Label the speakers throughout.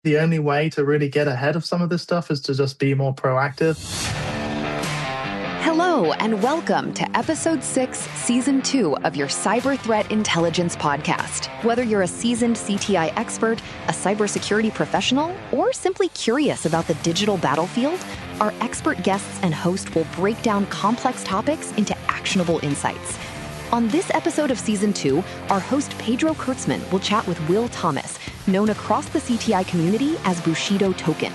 Speaker 1: the only way to really get ahead of some of this stuff is to just be more proactive.
Speaker 2: Hello, and welcome to Episode 6, Season 2 of your Cyber Threat Intelligence podcast. Whether you're a seasoned CTI expert, a cybersecurity professional, or simply curious about the digital battlefield, our expert guests and host will break down complex topics into actionable insights. On this episode of Season 2, our host Pedro Kertzman will chat with Will Thomas, known across the CTI community as BushidoToken.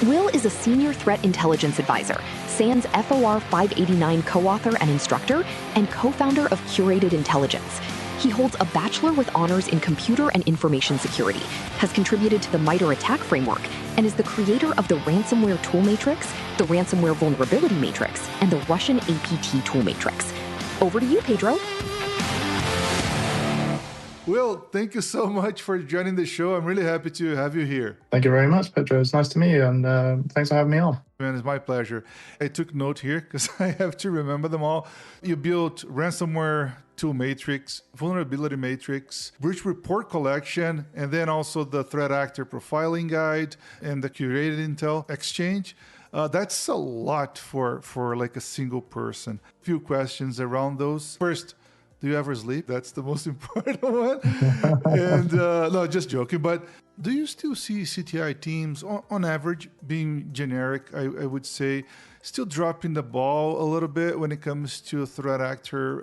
Speaker 2: Will is a senior threat intelligence advisor, SANS FOR 589 co-author and instructor, and co-founder of Curated Intelligence. He holds a bachelor with honors in computer and information security, has contributed to the MITRE attack framework, and is the creator of the Ransomware Tool Matrix, the Ransomware Vulnerability Matrix, and the Russian APT Tool Matrix. Over to you, Pedro.
Speaker 3: Will, thank you so much for joining the show. I'm really happy to have you here.
Speaker 1: Thank you very much, Pedro. It's nice to meet you, and thanks for having me on.
Speaker 3: Man, it's my pleasure. I took note here because I have to remember them all. You built Ransomware Tool Matrix, Vulnerability Matrix, Breach Report Collection, and then also the Threat Actor Profiling Guide and the Curated Intel Exchange. That's a lot for like a single person. Few questions around those. First, do you ever sleep? That's the most important one. And no, just joking. But do you still see CTI teams, on average, being generic, I would say, still dropping the ball a little bit when it comes to threat actor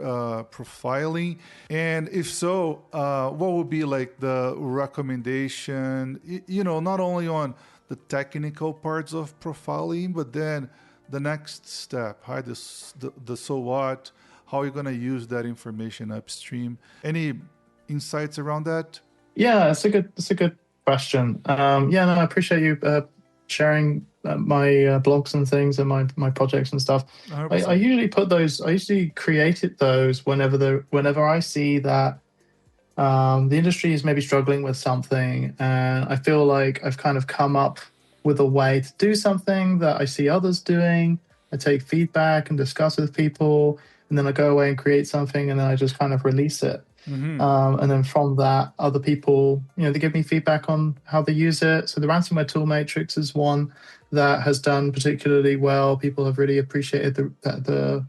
Speaker 3: profiling? And if so, what would be like the recommendation, not only on the technical parts of profiling, but then the next step, the so what, how are you going to use that information upstream? Any insights around that?
Speaker 1: Yeah, it's a good question. I appreciate you sharing my blogs and things and my projects and stuff. I usually put those. I usually created those whenever I see that the industry is maybe struggling with something, and I feel like I've kind of come up with a way to do something that I see others doing. I take feedback and discuss with people, and then I go away and create something, and then I just kind of release it. Mm-hmm. And then from that, other people, they give me feedback on how they use it. So the Ransomware Tool Matrix is one that has done particularly well. People have really appreciated the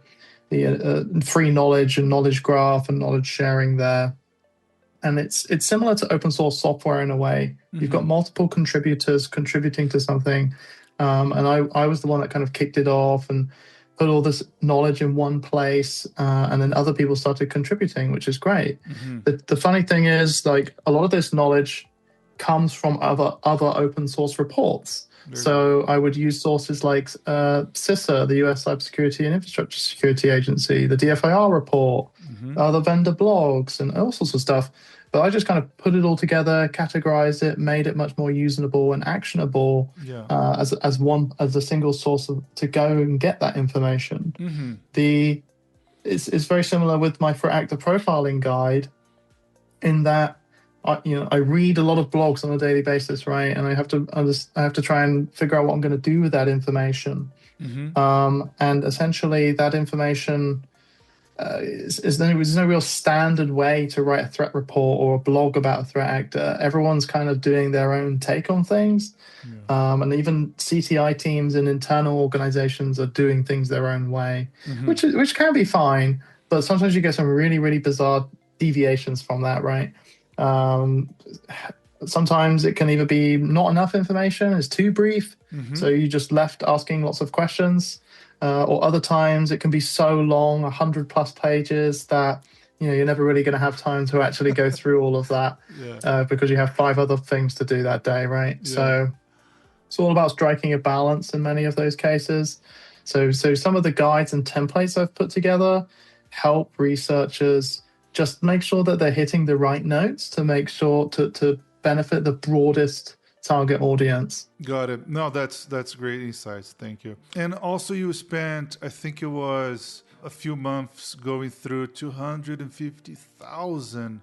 Speaker 1: free knowledge and knowledge graph and knowledge sharing there. And it's similar to open source software in a way. Mm-hmm. You've got multiple contributors contributing to something. And I was the one that kind of kicked it off and put all this knowledge in one place. And then other people started contributing, which is great. Mm-hmm. The funny thing is, like, a lot of this knowledge comes from other open source reports. So I would use sources like CISA, the US Cybersecurity and Infrastructure Security Agency, the DFIR report, other vendor blogs, and all sorts of stuff. But I just kind of put it all together, categorized it, made it much more usable and actionable as a single source to go and get that information. Mm-hmm. It's very similar with my threat actor profiling guide, in that I read a lot of blogs on a daily basis, right? And I have to try and figure out what I'm going to do with that information. Mm-hmm. And essentially, that information there's no real standard way to write a threat report or a blog about a threat actor. Everyone's kind of doing their own take on things. Yeah. And even CTI teams in internal organizations are doing things their own way, mm-hmm. which can be fine. But sometimes you get some really, really bizarre deviations from that, right? Sometimes it can either be not enough information, it's too brief, mm-hmm. so you just left asking lots of questions, or other times it can be so long, 100+ pages, that you're never really going to have time to actually go through all of that, because you have 5 other things to do that day, right? Yeah. So it's all about striking a balance in many of those cases. So some of the guides and templates I've put together help researchers just make sure that they're hitting the right notes to make sure to benefit the broadest target audience.
Speaker 3: Got it. No, that's great insights. Thank you. And also you spent, I think it was a few months, going through 250,000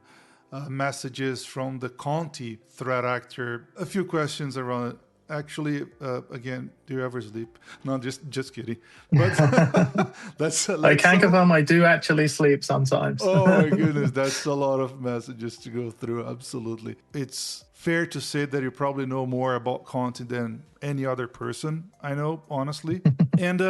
Speaker 3: messages from the Conti threat actor. A few questions around actually, again, do you ever sleep? No, just kidding. But that's
Speaker 1: I can confirm I do actually sleep sometimes.
Speaker 3: Oh my goodness, that's a lot of messages to go through. Absolutely. It's fair to say that you probably know more about Conti than any other person I know, honestly. And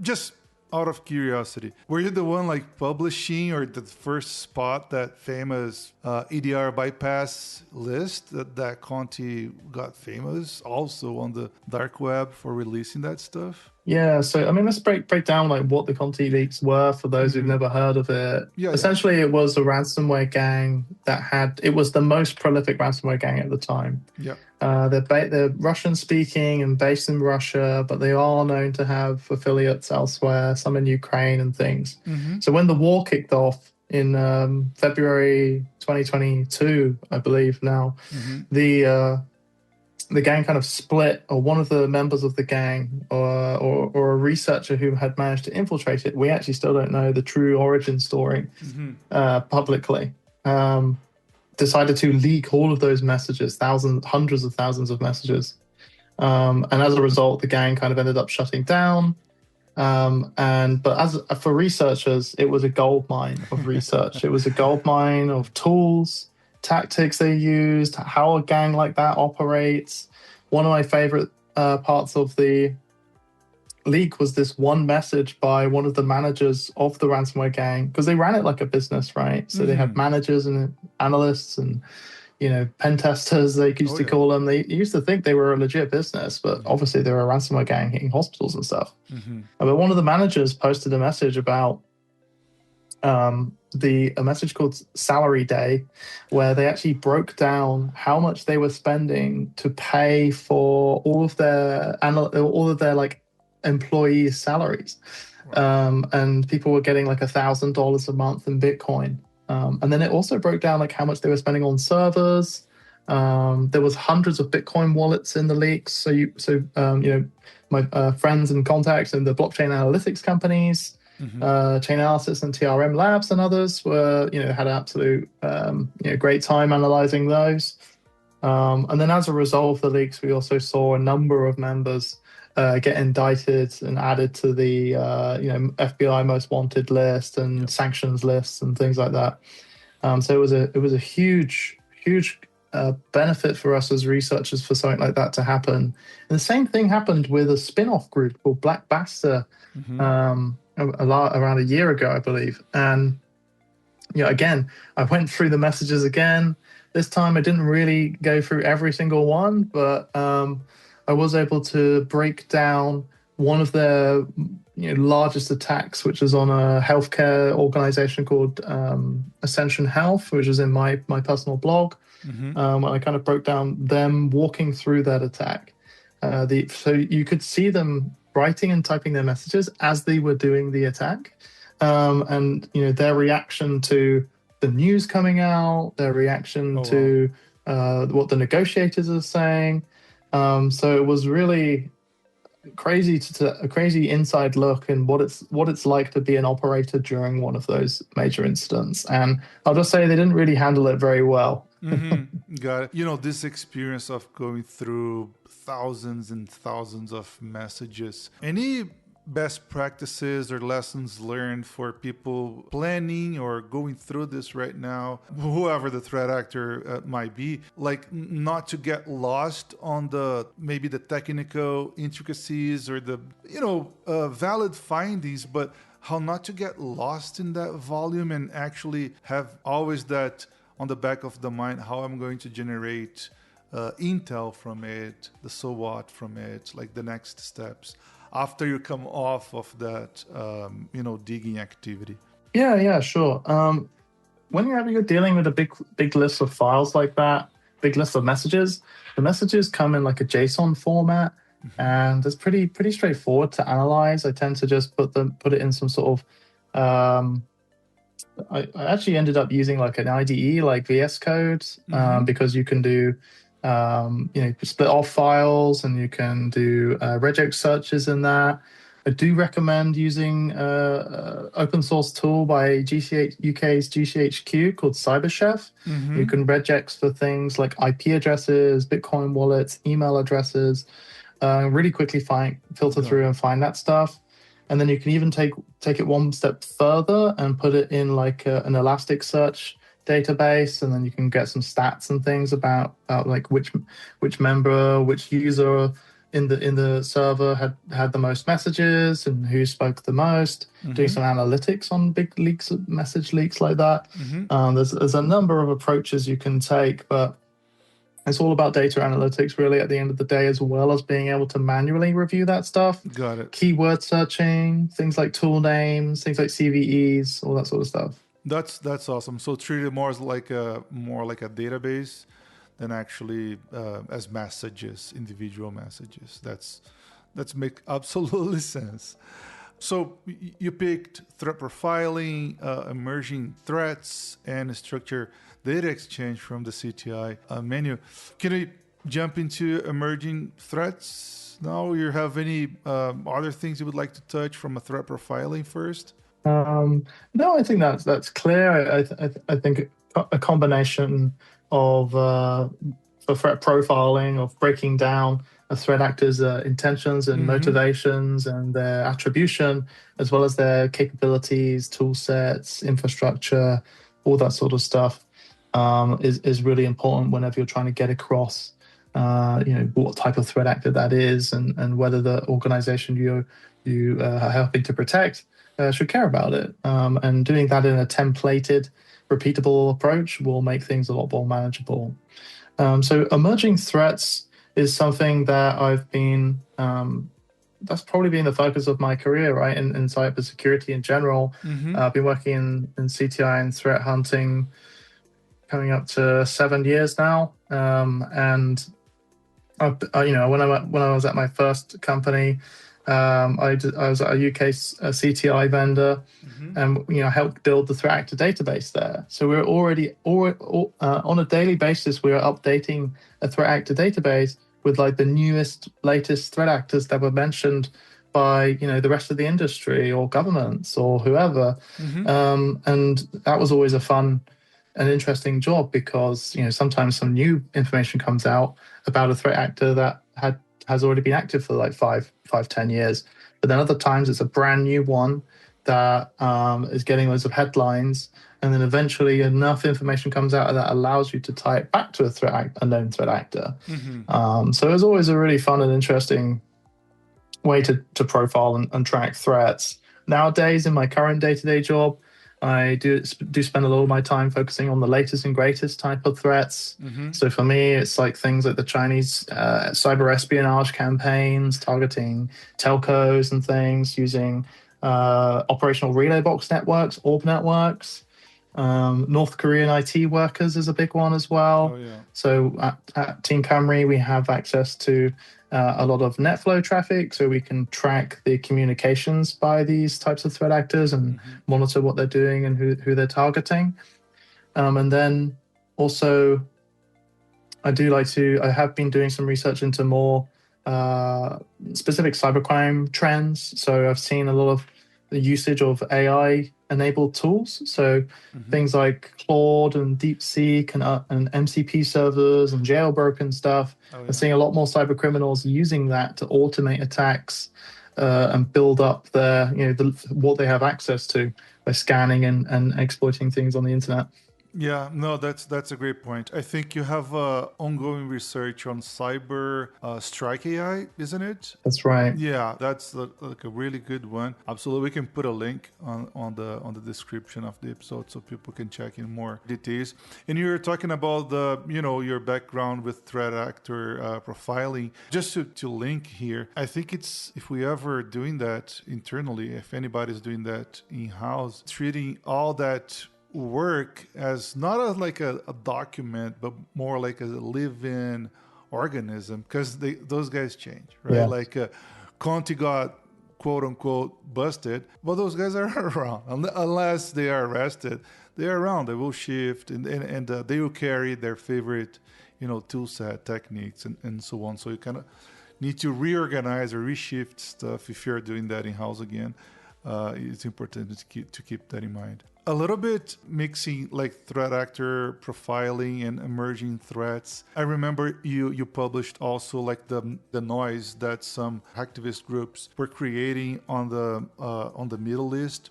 Speaker 3: just out of curiosity, were you the one like publishing or the first spot that famous EDR bypass list that Conti got famous also on the dark web for releasing that stuff?
Speaker 1: Yeah, so I mean, let's break down like what the Conti leaks were for those who've never heard of it. Essentially, it was a ransomware gang it was the most prolific ransomware gang at the time.
Speaker 3: Yeah.
Speaker 1: They're Russian speaking and based in Russia, but they are known to have affiliates elsewhere, some in Ukraine and things. So when the war kicked off in February 2022, I believe now, the gang kind of split, or one of the members of the gang or a researcher who had managed to infiltrate it, we actually still don't know the true origin story publicly, decided to leak all of those messages, hundreds of thousands of messages. And as a result, the gang kind of ended up shutting down. But for researchers, it was a gold mine of research. It was a gold mine of tools, tactics they used, how a gang like that operates. One of my favorite parts of the leak was this one message by one of the managers of the ransomware gang, because they ran it like a business, right? So they had managers and analysts and, pen testers, they used to call them. They used to think they were a legit business, but obviously they were a ransomware gang hitting hospitals and stuff. But one of the managers posted a message about a message called Salary Day, where they actually broke down how much they were spending to pay for all of their like employees' salaries. And people were getting like $1,000 a month in Bitcoin. And then it also broke down like how much they were spending on servers. There was hundreds of Bitcoin wallets in the leaks. So my friends and contacts in the blockchain analytics companies, Chainalysis and TRM Labs and others had absolute great time analyzing those. And then as a result of the leaks, we also saw a number of members get indicted and added to the FBI most wanted list and sanctions lists and things like that. So it was a huge benefit for us as researchers for something like that to happen. And the same thing happened with a spin-off group called Black Basta around a year ago, I believe. And again, I went through the messages again. This time I didn't really go through every single one, but I was able to break down one of their largest attacks, which is on a healthcare organization called Ascension Health, which is in my personal blog. I kind of broke down them walking through that attack. So you could see them writing and typing their messages as they were doing the attack, and their reaction to the news coming out, their reaction to what the negotiators are saying. So it was really crazy a crazy inside look in what it's like to be an operator during one of those major incidents. And I'll just say they didn't really handle it very well.
Speaker 3: Got it. This experience of going through thousands and thousands of messages. Any best practices or lessons learned for people planning or going through this right now, whoever the threat actor might be, like not to get lost on maybe the technical intricacies or the valid findings, but how not to get lost in that volume and actually have always that on the back of the mind, how I'm going to generate intel from it, the so what from it, like the next steps after you come off of that, digging activity.
Speaker 1: Yeah, sure. When you're dealing with a big list of files like that, big list of messages, the messages come in like a JSON format, and it's pretty straightforward to analyze. I tend to just put it in some sort of. I actually ended up using like an IDE like VS Code because you can do split off files and you can do regex searches in that. I do recommend using open source tool by UK's GCHQ called CyberChef. You can regex for things like IP addresses, Bitcoin wallets, email addresses. Really quickly filter through and find that stuff. And then you can even take it one step further and put it in like an Elasticsearch database, and then you can get some stats and things about like which member, which user in the server had the most messages and who spoke the most. Doing some analytics on big leaks, message leaks like that. There's a number of approaches you can take, but it's all about data analytics, really, at the end of the day, as well as being able to manually review that stuff.
Speaker 3: Got it.
Speaker 1: Keyword searching, things like tool names, things like CVEs, all that sort of stuff.
Speaker 3: That's awesome. So treat it more like a database than actually as messages, individual messages. That's make absolutely sense. So you picked threat profiling, emerging threats, and structure data exchange from the CTI menu. Can we jump into emerging threats now? You have any other things you would like to touch from a threat profiling first?
Speaker 1: No, I think that's clear. I think a combination of for threat profiling, of breaking down a threat actor's intentions and motivations and their attribution, as well as their capabilities, tool sets, infrastructure, all that sort of stuff, is really important whenever you're trying to get across what type of threat actor that is, and whether the organization you are helping to protect should care about it. And doing that in a templated, repeatable approach will make things a lot more manageable. So emerging threats is something that I've been, that's probably been the focus of my career, right, in cybersecurity in general. I've been working in CTI and threat hunting coming up to 7 years now. And when I was at my first company, I was at a UK CTI vendor, and helped build the threat actor database there. So we're already on a daily basis, we are updating a threat actor database with like the newest, latest threat actors that were mentioned by the rest of the industry or governments or whoever. And that was always a fun and interesting job, because sometimes some new information comes out about a threat actor that has already been active for like 5-10 years. But then other times it's a brand new one that is getting loads of headlines, and then eventually enough information comes out that allows you to tie it back to a known threat actor. So it was always a really fun and interesting way to profile and track threats. Nowadays, in my current day-to-day job, I do spend a lot of my time focusing on the latest and greatest type of threats. So for me, it's like things like the Chinese cyber espionage campaigns targeting telcos and things, using operational relay box networks, orb networks. North Korean IT workers is a big one as well.
Speaker 3: Oh, yeah.
Speaker 1: So at Team Camry, we have access to a lot of NetFlow traffic, so we can track the communications by these types of threat actors and monitor what they're doing and who they're targeting. And then also, I have been doing some research into more specific cybercrime trends. So I've seen a lot of the usage of AI-enabled tools. So things like Claude and DeepSeek and MCP servers and jailbroken stuff. I'm seeing a lot more cyber criminals using that to automate attacks and build up their, what they have access to by scanning and exploiting things on the internet.
Speaker 3: Yeah, no, that's a great point. I think you have ongoing research on cyber strike AI, isn't it?
Speaker 1: That's right.
Speaker 3: Yeah, that's like a really good one. Absolutely, we can put a link on the description of the episode so people can check in more details. And you were talking about your background with threat actor profiling. Just to link here, I think if we ever doing that internally, if anybody's doing that in-house, treating all that work as not like a document, but more like a living organism, because those guys change, right?
Speaker 1: Yeah.
Speaker 3: Like Conti got quote unquote busted, but those guys are around unless they are arrested. They are around. They will shift and they will carry their favorite tool set techniques and so on. So you kind of need to reorganize or reshift stuff if you're doing that in-house again. It's important to keep that in mind. A little bit mixing like threat actor profiling and emerging threats. I remember you published also like the noise that some activist groups were creating on the Middle East.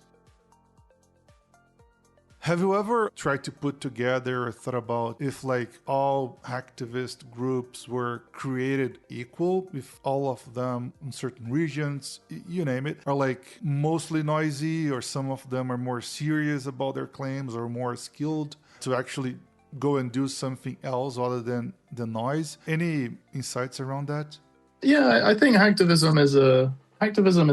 Speaker 3: Have you ever tried to put together or thought about if like all activist groups were created equal, if all of them in certain regions, you name it, are like mostly noisy, or some of them are more serious about their claims or more skilled to actually go and do something else other than the noise? Any insights around that?
Speaker 1: Yeah, I think activism is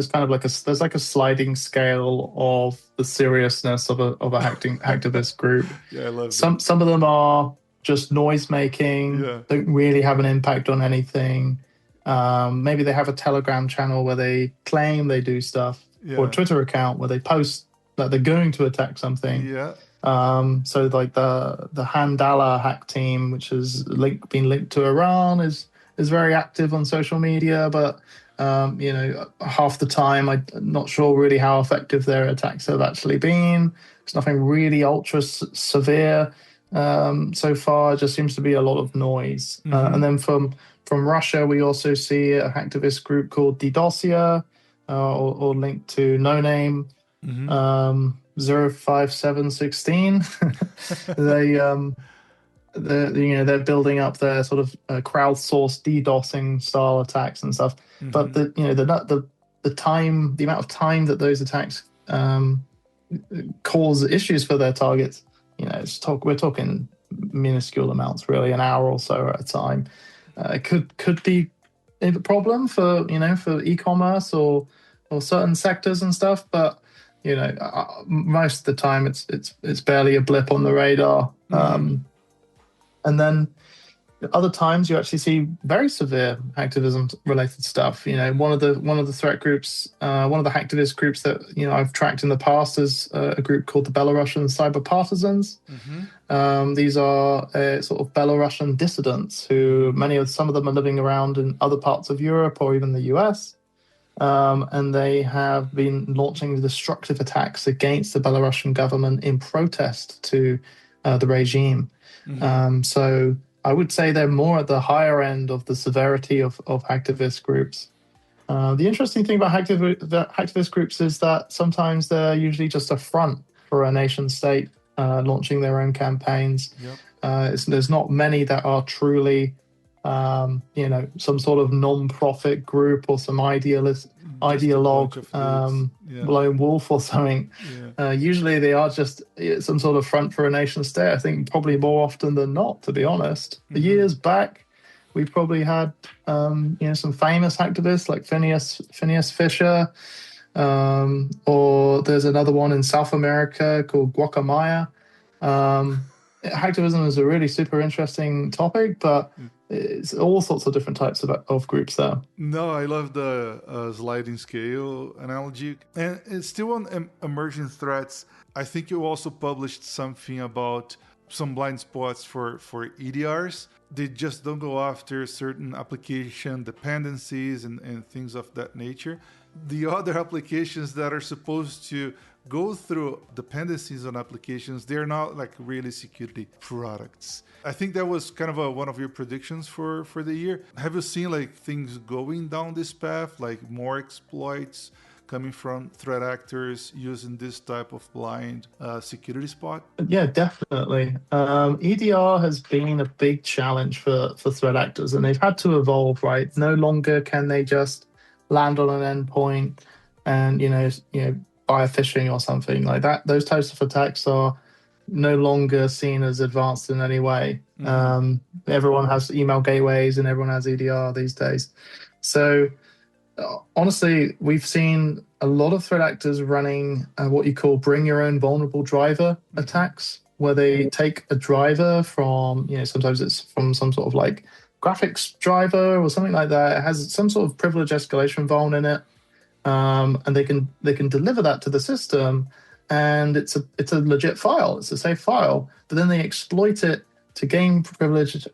Speaker 1: kind of like there's like a sliding scale of the seriousness of a activist group.
Speaker 3: Yeah, I love
Speaker 1: some
Speaker 3: that.
Speaker 1: Some of them are just noise making, don't really have an impact on anything. Maybe they have a Telegram channel where they claim they do stuff, or a Twitter account where they post that they're going to attack something. So like the Handala hack team, which has been linked to Iran, is very active on social media, but half the time I'm not sure really how effective their attacks have actually been. It's nothing really ultra severe so far. It just seems to be a lot of noise. And then from Russia, we also see a hacktivist group called DDoSia, or linked to No Name 05716. They're building up their sort of crowdsourced DDoSing style attacks and stuff. But the amount of time that those attacks cause issues for their targets, we're talking minuscule amounts, really, an hour or so at a time. It could be a problem for e-commerce or certain sectors and stuff, but most of the time it's barely a blip on the radar. And then other times you actually see very severe activism related stuff. One of the threat groups, one of the hacktivist groups that I've tracked in the past is a group called the Belarusian Cyber Partisans. These are sort of Belarusian dissidents who some of them are living around in other parts of Europe or even the US. And they have been launching destructive attacks against the Belarusian government in protest to the regime. So I would say they're more at the higher end of the severity of activist groups. The interesting thing about activist groups is that sometimes they're usually just a front for a nation state launching their own campaigns. There's not many that are truly some sort of non-profit group or some ideologue lone wolf or something. Usually they are just some sort of front for a nation state. I think probably more often than not, to be honest. The years back, we probably had some famous activists like Phineas Fisher, or there's another one in South America called Guacamaya. Hacktivism is a really super interesting topic, but it's all sorts of different types of groups there.
Speaker 3: No, I love the sliding scale analogy. And it's still on emerging threats. I think you also published something about some blind spots for EDRs. They just don't go after certain application dependencies and things of that nature. The other applications that are supposed to go through dependencies on applications, they're not like really security products. I think that was kind of one of your predictions for the year. Have you seen like things going down this path, like more exploits coming from threat actors using this type of blind security spot?
Speaker 1: Yeah, definitely. EDR has been a big challenge for threat actors, and they've had to evolve, right? No longer can they just land on an endpoint and via phishing or something like that. Those types of attacks are no longer seen as advanced in any way. Everyone has email gateways and everyone has EDR these days. So honestly, we've seen a lot of threat actors running what you call bring your own vulnerable driver attacks, where they take a driver from, sometimes it's from some sort of like graphics driver or something like that. It has some sort of privilege escalation vuln in it. And they can deliver that to the system, and it's a legit file. It's a safe file. But then they exploit it to gain privileged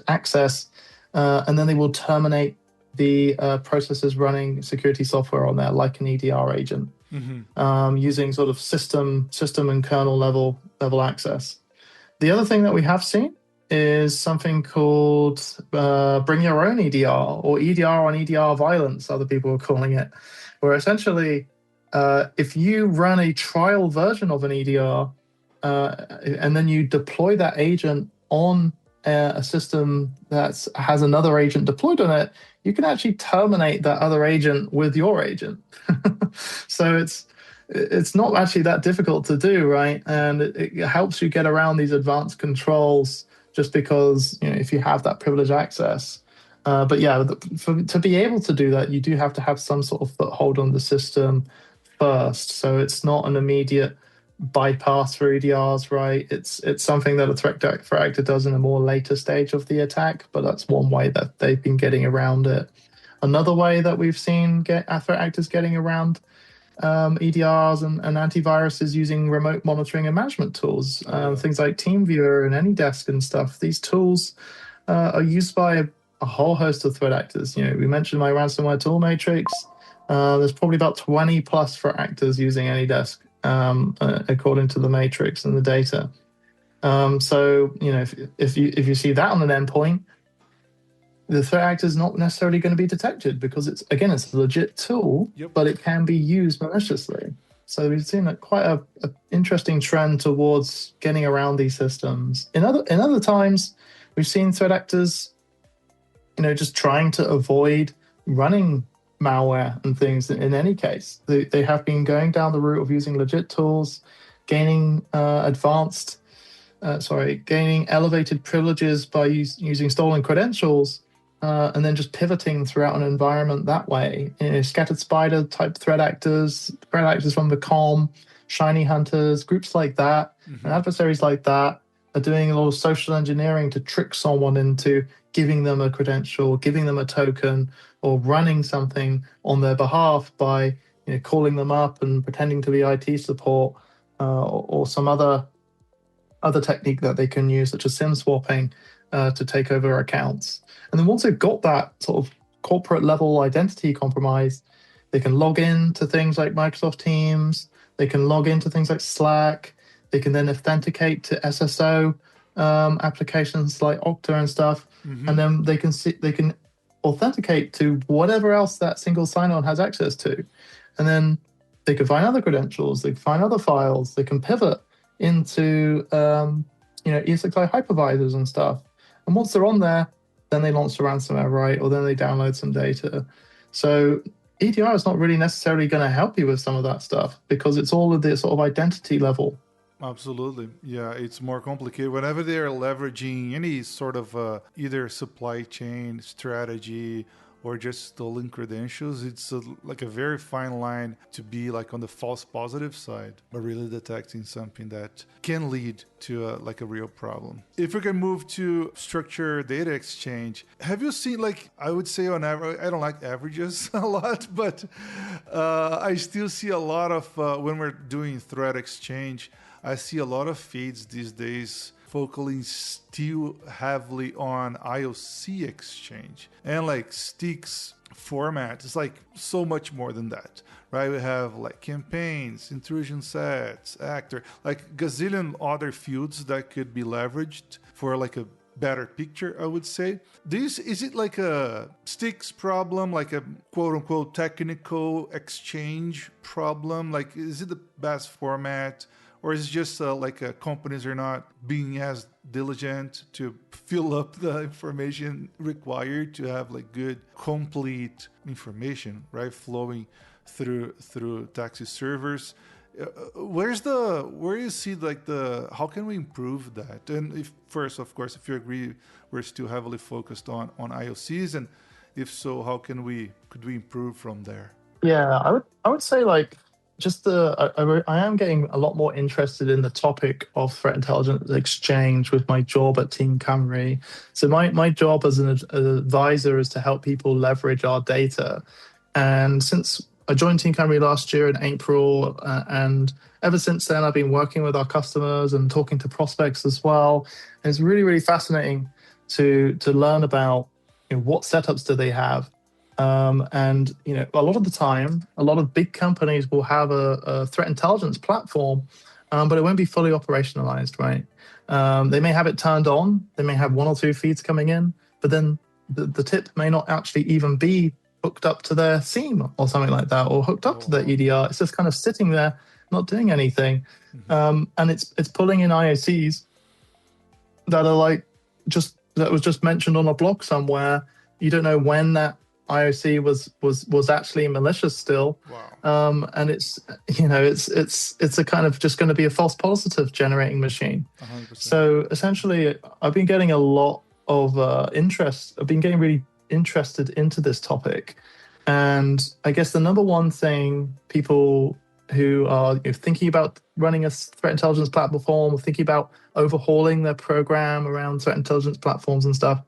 Speaker 1: access and then they will terminate the processes running security software on there, like an EDR agent, using sort of system and kernel level access. The other thing that we have seen is something called bring your own EDR, or EDR on EDR violence, other people are calling it, where essentially if you run a trial version of an EDR and then you deploy that agent on a system that has another agent deployed on it, you can actually terminate that other agent with your agent. So it's not actually that difficult to do, right? And it helps you get around these advanced controls just because, if you have that privileged access. But yeah, to be able to do that, you do have to have some sort of foothold on the system first. So it's not an immediate bypass for EDRs, right? It's something that a threat actor does in a more later stage of the attack, but that's one way that they've been getting around it. Another way that we've seen threat actors getting around EDRs and antivirus is using remote monitoring and management tools, things like TeamViewer and AnyDesk and stuff. These tools are used by a whole host of threat actors. We mentioned my ransomware tool matrix. There's probably about 20 plus threat actors using AnyDesk, according to the matrix and the data. So if you see that on an endpoint, the threat actor is not necessarily going to be detected because it's a legit tool, but it can be used maliciously. So we've seen quite a interesting trend towards getting around these systems. In other times, we've seen threat actors, just trying to avoid running malware and things. In any case, they have been going down the route of using legit tools, gaining elevated privileges by using stolen credentials, and then just pivoting throughout an environment that way. Scattered spider type threat actors from the COM, shiny hunters, groups like that, and adversaries like that are doing a lot of social engineering to trick someone into giving them a credential, giving them a token, or running something on their behalf by calling them up and pretending to be IT support, or some other technique that they can use, such as SIM swapping, to take over accounts. And then once they've got that sort of corporate level identity compromised, they can log in to things like Microsoft Teams, they can log into things like Slack, they can then authenticate to SSO applications like Okta and stuff, and then they can authenticate to whatever else that single sign-on has access to. And then they can find other credentials, they can find other files, they can pivot into ESXi hypervisors and stuff. And once they're on there, then they launch the ransomware, right? Or then they download some data. So EDR is not really necessarily going to help you with some of that stuff because it's all at the sort of identity level.
Speaker 3: Absolutely. Yeah, it's more complicated. Whenever they're leveraging any sort of either supply chain strategy or just stolen credentials, it's like a very fine line to be like on the false positive side, but really detecting something that can lead to a real problem. If we can move to structured data exchange, have you seen, I would say on average, I don't like averages a lot, but I still see a lot of, when we're doing threat exchange, I see a lot of feeds these days focusing still heavily on IOC exchange and sticks format. It's so much more than that, right? We have campaigns, intrusion sets, actor, gazillion other fields that could be leveraged for a better picture, I would say. Is it a sticks problem, a quote unquote technical exchange problem? Is it the best format? Or is it just companies are not being as diligent to fill up the information required to have good, complete information, right, flowing through taxi servers? Where you see how can we improve that? And first, of course, if you agree, we're still heavily focused on IOCs, and if so, could we improve from there?
Speaker 1: Yeah, I would say I am getting a lot more interested in the topic of threat intelligence exchange with my job at Team Camry. So my job as an advisor is to help people leverage our data. And since I joined Team Camry last year in April, and ever since then I've been working with our customers and talking to prospects as well. And it's really, really fascinating to learn about what setups do they have? And a lot of the time, a lot of big companies will have a threat intelligence platform, but it won't be fully operationalized, right? They may have it turned on. They may have 1 or 2 feeds coming in, but then the tip may not actually even be hooked up to their SIEM or something like that, or hooked up to their EDR. It's just kind of sitting there, not doing anything. And it's pulling in IOCs that are like that was just mentioned on a blog somewhere. You don't know when that IOC was actually malicious still.
Speaker 3: Wow.
Speaker 1: And it's a kind of just going to be a false positive generating machine.
Speaker 3: 100%.
Speaker 1: So essentially, I've been getting a lot of interest. I've been getting really interested into this topic, and I guess the number one thing people who are thinking about running a threat intelligence platform, or thinking about overhauling their program around threat intelligence platforms and stuff,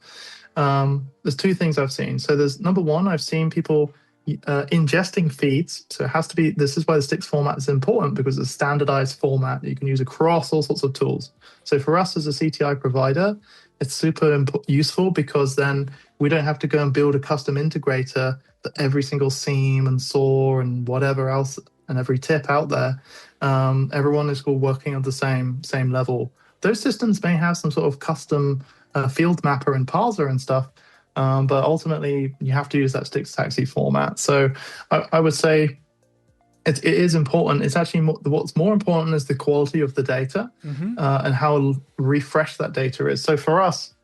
Speaker 1: there's 2 things I've seen. So there's number one, I've seen people ingesting feeds. So it has to be, this is why the sticks format is important, because it's a standardized format that you can use across all sorts of tools. So for us as a CTI provider, it's super useful, because then we don't have to go and build a custom integrator for every single SIEM and SOAR and whatever else, and every tip out there. Everyone is all working on the same level. Those systems may have some sort of custom field mapper and parser and stuff, but ultimately you have to use that sticks taxi format. So I would say it is important. It's actually what's more important is the quality of the data, and how refreshed that data is. So for us,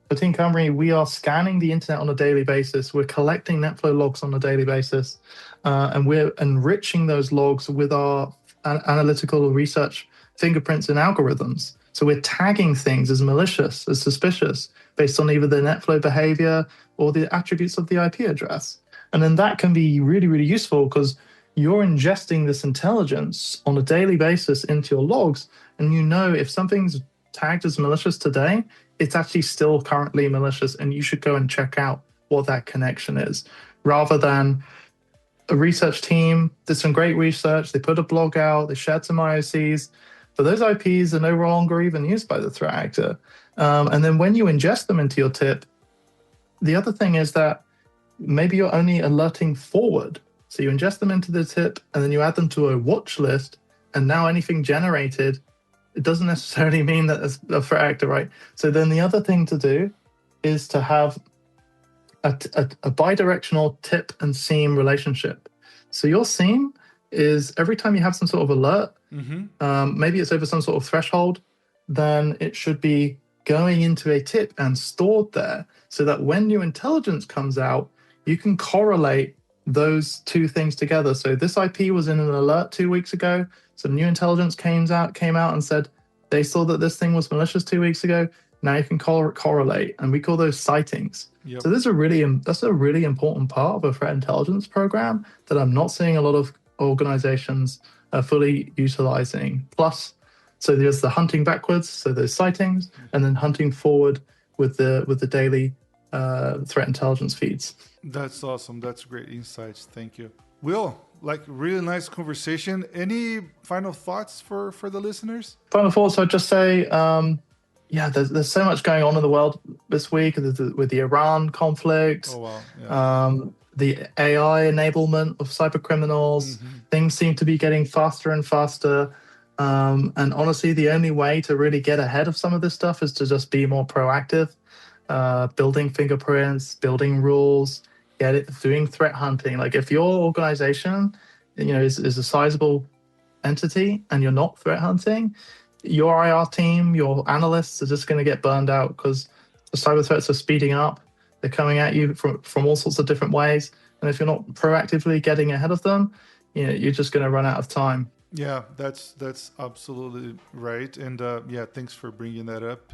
Speaker 1: for Team Cymru, we are scanning the internet on a daily basis. We're collecting NetFlow logs on a daily basis, and we're enriching those logs with our analytical research fingerprints and algorithms. So we're tagging things as malicious, as suspicious, based on either the NetFlow behavior or the attributes of the IP address. And then that can be really, really useful, because you're ingesting this intelligence on a daily basis into your logs, and if something's tagged as malicious today, it's actually still currently malicious, and you should go and check out what that connection is, rather than a research team did some great research, they put a blog out, they shared some IOCs, but those IPs are no longer even used by the threat actor. And then when you ingest them into your tip, the other thing is that maybe you're only alerting forward. So you ingest them into the tip, and then you add them to a watch list, and now anything generated, it doesn't necessarily mean that it's a threat actor, right? So then the other thing to do is to have a bidirectional tip and SIEM relationship. So your SIEM is every time you have some sort of alert, maybe it's over some sort of threshold, then it should be going into a tip and stored there, so that when new intelligence comes out, you can correlate those 2 things together. So this IP was in an alert 2 weeks ago. Some new intelligence came out and said they saw that this thing was malicious 2 weeks ago. Now you can correlate, and we call those sightings. Yep. So that's a really important part of a threat intelligence program that I'm not seeing a lot of organizations fully utilizing. Plus, so there's the hunting backwards, so there's sightings, and then hunting forward with the daily threat intelligence feeds.
Speaker 3: That's awesome. That's great insights. Thank you. Will, really nice conversation. Any final thoughts for the listeners?
Speaker 1: Final thoughts, I'd just say, there's so much going on in the world this week with the Iran conflict.
Speaker 3: Oh, wow. Yeah.
Speaker 1: The AI enablement of cyber criminals. Things seem to be getting faster and faster. And honestly, the only way to really get ahead of some of this stuff is to just be more proactive, building fingerprints, building rules, doing threat hunting. Like if your organization, is a sizable entity and you're not threat hunting, your IR team, your analysts are just going to get burned out, because the cyber threats are speeding up. They're coming at you from all sorts of different ways. And if you're not proactively getting ahead of them, you're just going to run out of time.
Speaker 3: Yeah, that's absolutely right. And thanks for bringing that up.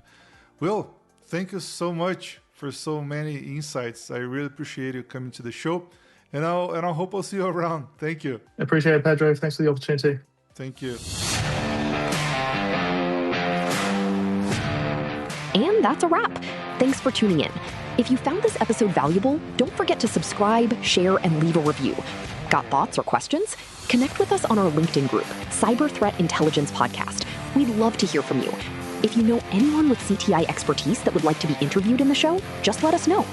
Speaker 3: Will, thank you so much for so many insights. I really appreciate you coming to the show. And I hope I'll see you around. Thank you.
Speaker 1: I appreciate it, Pedro. Thanks for the opportunity.
Speaker 3: Thank you.
Speaker 2: And that's a wrap. Thanks for tuning in. If you found this episode valuable, don't forget to subscribe, share, and leave a review. Got thoughts or questions? Connect with us on our LinkedIn group, Cyber Threat Intelligence Podcast. We'd love to hear from you. If you know anyone with CTI expertise that would like to be interviewed in the show, just let us know.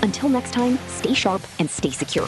Speaker 2: Until next time, stay sharp and stay secure.